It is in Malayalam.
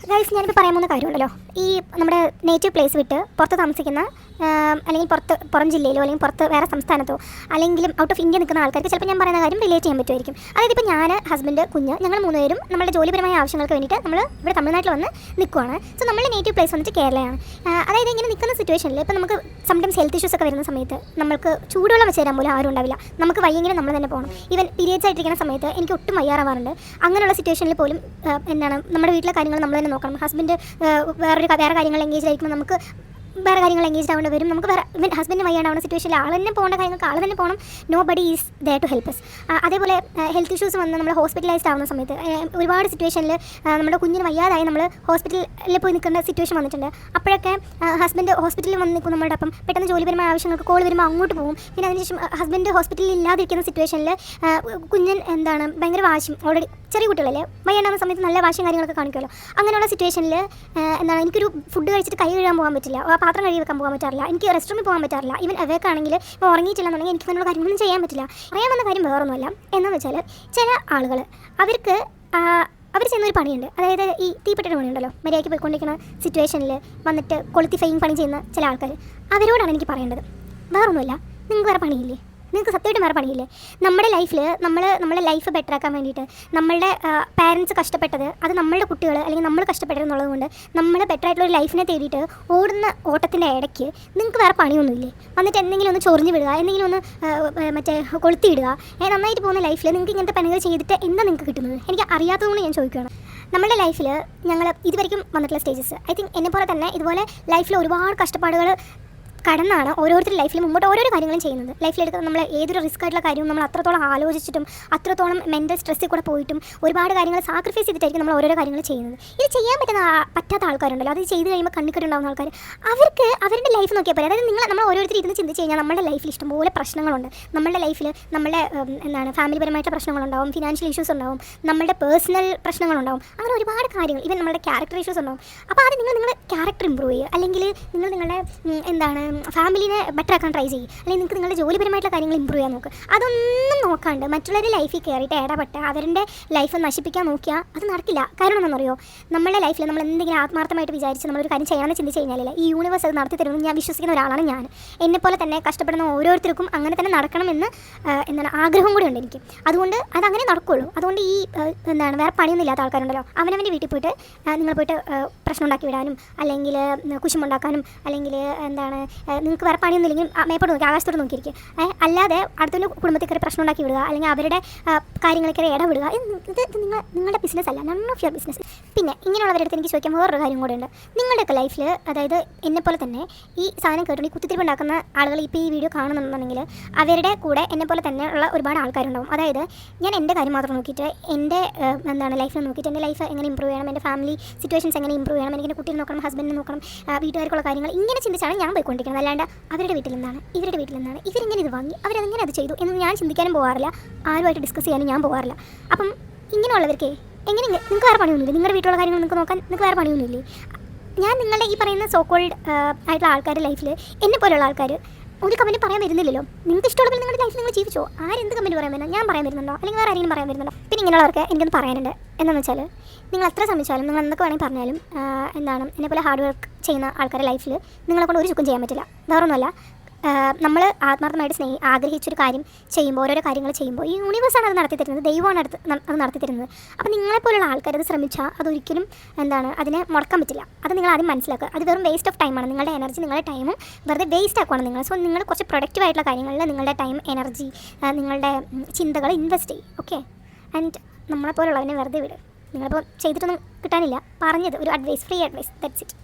ഗൈസ് ഞാനിപ്പോൾ പറയാൻ പോകുന്ന കാര്യമുണ്ടല്ലോ, ഈ നമ്മുടെ നേറ്റീവ് പ്ലേസ് വിട്ട് പുറത്ത് താമസിക്കുന്ന അല്ലെങ്കിൽ പുറം ജില്ലയിലോ അല്ലെങ്കിൽ പുറത്ത് വേറെ സംസ്ഥാനത്തോ അല്ലെങ്കിലും ഔട്ട് ഓഫ് ഇന്ത്യ നിൽക്കുന്ന ആൾക്കാർക്ക് ചിലപ്പോൾ ഞാൻ പറയുന്ന കാര്യം റിലേറ്റ് ചെയ്യാൻ പറ്റുമായിരിക്കും. അതായത് ഇപ്പോൾ ഞാൻ, ഹസ്ബൻഡ്, കുഞ്ഞ്, ഞങ്ങൾ മൂന്നുപേരും നമ്മുടെ ജോലിപരമായ ആവശ്യങ്ങൾക്ക് വേണ്ടിയിട്ട് നമ്മൾ ഇവിടെ തമിഴ്നാട്ടിൽ വന്ന് നിൽക്കുവാണ്. സോ നമ്മുടെ നേറ്റീവ് പ്ലേസ് വന്നിട്ട് കേരളയാണ്. അതായത് ഇങ്ങനെ നിൽക്കുന്ന സിറ്റുവേഷനിൽ ഇപ്പോൾ നമുക്ക് സംടൈംസ് ഹെൽത്ത് ഇഷ്യൂസ് ഒക്കെ വരുന്ന സമയത്ത് നമുക്ക് ചൂടുവെള്ളം വെച്ച് തരാൻ പോലും ആരും ഉണ്ടാവില്ല. നമുക്ക് വയ്യെങ്കിലും നമ്മൾ തന്നെ പോകണം. ഈവൻ പീരിയഡ്സ് ആയിട്ടിരിക്കുന്ന സമയത്ത് എനിക്ക് ഒട്ടും വയ്യാറാവാറുണ്ട്. അങ്ങനെയുള്ള സിറ്റുവേഷനിൽ പോലും നമ്മുടെ വീട്ടിലെ കാര്യങ്ങൾ നമ്മൾ തന്നെ നോക്കണം. ഹസ്ബൻഡ് വേറെ കാര്യങ്ങൾ എൻഗേജ് ആയിരിക്കുമ്പോൾ നമുക്ക് വേറെ കാര്യങ്ങൾ എൻഗേജ് ആവേണ്ടി വരും. നമുക്ക് വേറെ ഇവൻ ഹസ്ബൻഡ് വയ്യാണ്ടാവുന്ന സിറ്റുവേഷനിൽ ആൾ തന്നെ പോകേണ്ട കാര്യങ്ങൾക്ക് ആൾ തന്നെ പോകണം. Nobody is there to help us. അതേപോലെ ഹെൽത്ത് ഇഷ്യൂസ് വന്ന് നമ്മൾ ഹോസ്പിറ്റലൈസ്ഡ് ആവുന്ന സമയത്ത് ഒരുപാട് സിറ്റുവേഷനിൽ നമ്മുടെ കുഞ്ഞിന് വയ്യാതായി നമ്മൾ ഹോസ്പിറ്റലിൽ പോയി നിൽക്കേണ്ട സിറ്റുവേഷൻ വന്നിട്ടുണ്ട്. അപ്പോഴൊക്കെ ഹസ്ബൻഡ് ഹോസ്പിറ്റലിൽ വന്ന് നിൽക്കും നമ്മുടെ അപ്പം പെട്ടെന്ന് ജോലിപരമായ ആവശ്യങ്ങൾക്ക് കോൾ വരുമ്പോൾ അങ്ങോട്ട് പോകും. പിന്നെ അതിനുശേഷം ഹസ്ബൻഡ് ഹോസ്പിറ്റലിൽ ഇല്ലാതിരിക്കുന്ന സിറ്റുവേഷനിൽ കുഞ്ഞൻ ഭയങ്കര വാശിയും, ഓൾറെഡി ചെറിയ കുട്ടികളല്ലേ, വയ്യാണ്ടാവുന്ന സമയത്ത് നല്ല വാശിയും കാര്യങ്ങളൊക്കെ കാണിക്കുമല്ലോ. അങ്ങനെയുള്ള സിറ്റുവേഷനിൽ എനിക്കൊരു ഫുഡ് കഴിച്ചിട്ട് കൈ കഴുകാൻ പോകാൻ പറ്റില്ല, പാത്രം കഴുകി വെക്കാൻ പോകാൻ പറ്റാറില്ല, എനിക്ക് റെസ്റ്റ് റൂമിൽ പോകാൻ പറ്റാറില്ല. ഈവൻ അവേക്കാണെങ്കിൽ ഇപ്പോൾ ഉറങ്ങിയിട്ടില്ലെന്നുണ്ടെങ്കിൽ എനിക്ക് അങ്ങനെയുള്ള കാര്യങ്ങളൊന്നും ചെയ്യാൻ പറ്റില്ല. അറിയാൻ വന്ന കാര്യം വേറൊന്നുമല്ല. എന്താണെന്ന് വെച്ചാൽ ചില ആളുകൾ അവർ ചെയ്യുന്നൊരു പണിയുണ്ട്. അതായത് ഈ തീപ്പെട്ടിയുടെ പണിയുണ്ടല്ലോ, മര്യാദയ്ക്ക് പോയിക്കൊണ്ടിരിക്കുന്ന സിറ്റുവേഷനിൽ വന്നിട്ട് കൊളുത്തി പണി ചെയ്യുന്ന ചില ആൾക്കാർ, അവരോടാണ് എനിക്ക് പറയേണ്ടത്. വേറൊന്നുമില്ല, നിങ്ങൾക്ക് വേറെ പണിയില്ലേ? നിങ്ങൾക്ക് സത്യമായിട്ടും വേറെ പണിയില്ലേ? നമ്മുടെ ലൈഫിൽ നമ്മുടെ ലൈഫ് ബെറ്റർ ആക്കാൻ വേണ്ടിയിട്ട് നമ്മളുടെ പാരൻസ് കഷ്ടപ്പെട്ടത്, അത് നമ്മളുടെ കുട്ടികൾ അല്ലെങ്കിൽ നമ്മൾ കഷ്ടപ്പെട്ടതെന്നുള്ളത് കൊണ്ട് നമ്മൾ ബെറ്റർ ആയിട്ടുള്ള ഒരു ലൈഫിനെ തേടിയിട്ട് ഓടുന്ന ഓട്ടത്തിൻ്റെ ഇടയ്ക്ക് നിങ്ങൾക്ക് വേറെ പണിയൊന്നുമില്ലേ? വന്നിട്ട് എന്തെങ്കിലും ഒന്ന് ചൊറിഞ്ഞ് വിടുക, എന്തെങ്കിലും ഒന്ന് കൊളുത്തിയിടുക. നന്നായിട്ട് പോകുന്ന ലൈഫിൽ നിങ്ങൾക്ക് ഇങ്ങനത്തെ പണികൾ ചെയ്തിട്ട് എന്താ നിങ്ങൾക്ക് കിട്ടുന്നത്? എനിക്ക് അറിയാത്തതുകൊണ്ട് ഞാൻ ചോദിക്കുകയാണ്. നമ്മുടെ ലൈഫിൽ ഞങ്ങൾ ഇതുവരെയും വന്നിട്ടുള്ള സ്റ്റേജസ്, ഐ തിങ്ക് എന്നെപ്പോലെ തന്നെ ഇതുപോലെ ലൈഫിൽ ഒരുപാട് കഷ്ടപ്പാടുകൾ കടന്നാണ് ഓരോരുത്തരുടെ ലൈഫിൽ മുമ്പോട്ട് ഓരോരോ കാര്യങ്ങളും ചെയ്യുന്നത്. ലൈഫിലെടുക്കുന്ന നമ്മൾ ഏതൊരു റിസ്ക് ആയിട്ടുള്ള കാര്യവും നമ്മൾ അത്രത്തോളം ആലോചിച്ചിട്ടും അത്രത്തോളം മെൻ്റൽ സ്ട്രെസ്സിൽ കൂടെ പോയിട്ടും ഒരുപാട് കാര്യങ്ങൾ സാക്രിഫൈസ് ചെയ്തിട്ടായിരിക്കും നമ്മൾ ഓരോരോ കാര്യങ്ങൾ ചെയ്യുന്നത്. ഇത് ചെയ്യാൻ പറ്റാത്ത ആൾക്കാരുണ്ടല്ലോ, അത് ചെയ്ത് കഴിയുമ്പോൾ കണ്ണിക്കെട്ടുണ്ടാകുന്ന ആൾക്കാർ, അവർക്ക് അവരുടെ ലൈഫ് നോക്കിയാൽ പോലെ. അതായത് നമ്മൾ ഓരോരുത്തർ ഇരുന്ന് ചിന്തിച്ച് കഴിഞ്ഞാൽ നമ്മുടെ ലൈഫിൽ ഇഷ്ടംപോലെ പ്രശ്നങ്ങളുണ്ട്. നമ്മുടെ ലൈഫിൽ ഫാമിലിപരമായിട്ട് പ്രശ്നങ്ങളുണ്ടാവും, ഫിനാൻഷ്യൽ ഇഷ്യൂസ് ഉണ്ടാവും, നമ്മുടെ പേഴ്സണൽ പ്രശ്നങ്ങളുണ്ടാവും, അങ്ങനെ ഒരുപാട് കാര്യങ്ങൾ. ഈവൻ നമ്മുടെ ക്യാരക്ടർ ഇഷ്യൂസ് ഉണ്ടാവും. അപ്പോൾ അത് നിങ്ങളുടെ ക്യാരക്ടർ ഇമ്പ്രൂവ് ചെയ്യുക, അല്ലെങ്കിൽ നിങ്ങളുടെ ഫാമിലിനെ ബെറ്റർ ആക്കാൻ ട്രൈ ചെയ്യും, അല്ലെങ്കിൽ നിങ്ങൾക്ക് നിങ്ങളുടെ ജോലിപരമായിട്ടുള്ള കാര്യങ്ങൾ ഇമ്പ്രൂവ് ചെയ്യാൻ നോക്കുക. അതൊന്നും നോക്കാണ്ട് മറ്റുള്ളവരുടെ ലൈഫിൽ കയറിയിട്ട് ഇടപെട്ട് അവരുടെ ലൈഫ് നശിപ്പിക്കാൻ നോക്കിയാൽ അത് നടക്കില്ല. കാരണം എന്താണെന്നറിയോ, നമ്മുടെ ലൈഫിൽ നമ്മൾ എന്തെങ്കിലും ആത്മാർത്ഥമായിട്ട് വിചാരിച്ച് നമ്മളൊരു കാര്യം ചെയ്യാമെന്ന് ചിന്തിച്ച് കഴിഞ്ഞാലേ ഈ യൂണിവേഴ്സ് അത് നടത്തി തരുമെന്ന് ഞാൻ വിശ്വസിക്കുന്ന ഒരാളാണ് ഞാൻ. എന്നെപ്പോലെ തന്നെ കഷ്ടപ്പെടുന്ന ഓരോരുത്തർക്കും അങ്ങനെ തന്നെ നടക്കണമെന്ന് ആഗ്രഹം കൂടി ഉണ്ട് എനിക്ക്. അതുകൊണ്ട് അതങ്ങനെ നടക്കുകയുള്ളൂ. അതുകൊണ്ട് ഈ വേറെ പണിയൊന്നും ഇല്ലാത്ത ആൾക്കാരുണ്ടല്ലോ, അവനവൻ്റെ വീട്ടിൽ പോയിട്ട് നിങ്ങൾ പോയിട്ട് പ്രശ്നം ഉണ്ടാക്കി വിടാനും അല്ലെങ്കിൽ കുശുമുണ്ടാക്കാനും അല്ലെങ്കിൽ നിങ്ങൾക്ക് വേറെ പണിയൊന്നും ഇല്ലെങ്കിൽ മേപ്പോട്ട് നോക്കി ആകാശത്തോട് നോക്കിയിരിക്കും. അല്ലാതെ അടുത്തൊരു കുടുംബത്തിൽ കയറി പ്രശ്നം ഉണ്ടാക്കി വിടുക അല്ലെങ്കിൽ അവരുടെ കാര്യങ്ങളൊക്കെ ഇടപെടുക, ഇത് നിങ്ങളുടെ ബിസിനസ് അല്ല, നൺ ഓഫ് യുവർ ബിസിനസ്. പിന്നെ ഇങ്ങനെയുള്ളവരുടെ അടുത്ത് എനിക്ക് ചോദിക്കാൻ വേറൊരു കാര്യം കൂടെ ഉണ്ട്. നിങ്ങളുടെയൊക്കെ ലൈഫിൽ, അതായത് എന്നെപ്പോലെ തന്നെ ഈ സാധനം കേട്ടോ ഈ കുത്തിത്തിരിപ്പുണ്ടാക്കുന്ന ആളുകൾ ഇപ്പോൾ ഈ വീഡിയോ കാണുന്നുണ്ടെന്നുണ്ടെങ്കിൽ അവരുടെ കൂടെ എന്നെപ്പോലെ തന്നെ ഉള്ള ഒരുപാട് ആൾക്കാരുണ്ടാവും. അതായത് ഞാൻ എൻ്റെ കാര്യം മാത്രം നോക്കിയിട്ട് എൻ്റെ ലൈഫിൽ നോക്കിയിട്ട് എൻ്റെ ലൈഫ് എങ്ങനെ ഇമ്പ്രൂവ് ചെയ്യണം, എൻ്റെ ഫാമിലി സിറ്റുവേഷൻസ് എങ്ങനെ ഇമ്പ്രൂവ് ചെയ്യണം, എനിക്ക് കുട്ടിയെ നോക്കണം, ഹസ്ബൻഡിനെ നോക്കണം, വീട്ടുകാർക്കുള്ള കാര്യങ്ങൾ ഇങ്ങനെ ചിന്തിച്ചാണ് ഞാൻ പോയിക്കൊണ്ടിരിക്കുന്നത്. അല്ലാണ്ട് അവരുടെ വീട്ടിൽ നിന്നാണ്, ഇവരുടെ വീട്ടിൽ നിന്നാണ്, ഇവരെങ്ങനെ ഇത് വാങ്ങി, അവരതെങ്ങനെ അത് ചെയ്തു എന്ന് ഞാൻ ചിന്തിക്കാനും പോകാറില്ല, ആരുമായിട്ട് ഡിസ്കസ് ചെയ്യാനും ഞാൻ പോകാറില്ല. അപ്പം ഇങ്ങനെയുള്ളവർക്ക് എങ്ങനെ നിങ്ങൾക്ക് വേറെ പണിയൊന്നുമില്ല, നിങ്ങളുടെ വീട്ടിലുള്ള കാര്യങ്ങൾ നിങ്ങൾക്ക് നോക്കാൻ നിങ്ങൾക്ക് വേറെ പണിയൊന്നുമില്ലേ? ഞാൻ നിങ്ങളുടെ ഈ പറയുന്ന സോക്കോൾഡ് ആയിട്ടുള്ള ആൾക്കാരുടെ ലൈഫിൽ എന്നെ പോലെയുള്ള ആൾക്കാർ ഒരു കമൻറ്റ് പറയാൻ വരുന്നില്ലല്ലോ. നിങ്ങൾക്ക് ഇഷ്ടമുള്ള നിങ്ങളുടെ ലൈഫിൽ നിങ്ങൾ ജീവിച്ചോ, ആരെന്ത് കമൻറ്റ് പറയാൻ വരുന്നത്, ഞാൻ പറയാൻ വരുന്നുണ്ടോ അല്ലെങ്കിൽ വേറെ ആരെങ്കിലും പറയാൻ വരുന്നുണ്ടോ? പിന്നെ ഇങ്ങനെയുള്ളവർക്ക് എനിക്കൊന്ന് പറയാനുണ്ട്. എന്താണെന്ന് വെച്ചാൽ നിങ്ങൾ എത്ര ശ്രമിച്ചാലും നിങ്ങൾ എന്തൊക്കെ വേണമെങ്കിൽ പറഞ്ഞാലും എന്നെപ്പോലെ ഹാർഡ് വർക്ക് ചെയ്യുന്ന ആൾക്കാരുടെ ലൈഫിൽ നിങ്ങളെ കൊണ്ട് ഒരു ചുക്കും ചെയ്യാൻ പറ്റില്ല. വേറൊന്നുമല്ല, നമ്മൾ ആത്മാർത്ഥമായിട്ട് ആഗ്രഹിച്ചൊരു കാര്യം ചെയ്യുമ്പോൾ, ഓരോരോ കാര്യങ്ങൾ ചെയ്യുമ്പോൾ ഈ യൂണിവേഴ്സാണ് അത് നടത്തി തരുന്നത്, ദൈവമാണ് അത് നടത്തി തരുന്നത്. അപ്പോൾ നിങ്ങളെപ്പോലുള്ള ആൾക്കാർ അത് ശ്രമിച്ചാൽ അതൊരിക്കലും അതിനെ മുടക്കാൻ പറ്റില്ല. അത് നിങ്ങൾ ആദ്യം മനസ്സിലാക്കുക. അത് വെറും വേസ്റ്റ് ഓഫ് ടൈമാണ്. നിങ്ങളുടെ എനർജി, നിങ്ങളുടെ ടൈമും വെറുതെ വേസ്റ്റ് ആക്കുവാണ് നിങ്ങൾ. സോ നിങ്ങൾ കുറച്ച് പ്രൊഡക്റ്റീവ് ആയിട്ടുള്ള കാര്യങ്ങളിൽ നിങ്ങളുടെ ടൈം, എനർജി, നിങ്ങളുടെ ചിന്തകൾ ഇൻവെസ്റ്റ് ചെയ്യും. ഓക്കെ, ആൻഡ് നമ്മളെപ്പോലുള്ളവനെ വെറുതെ വിടും. നിങ്ങളിപ്പോൾ ചെയ്തിട്ടൊന്നും കിട്ടാനില്ല, പറഞ്ഞത് ഒരു advice, free advice, that's it.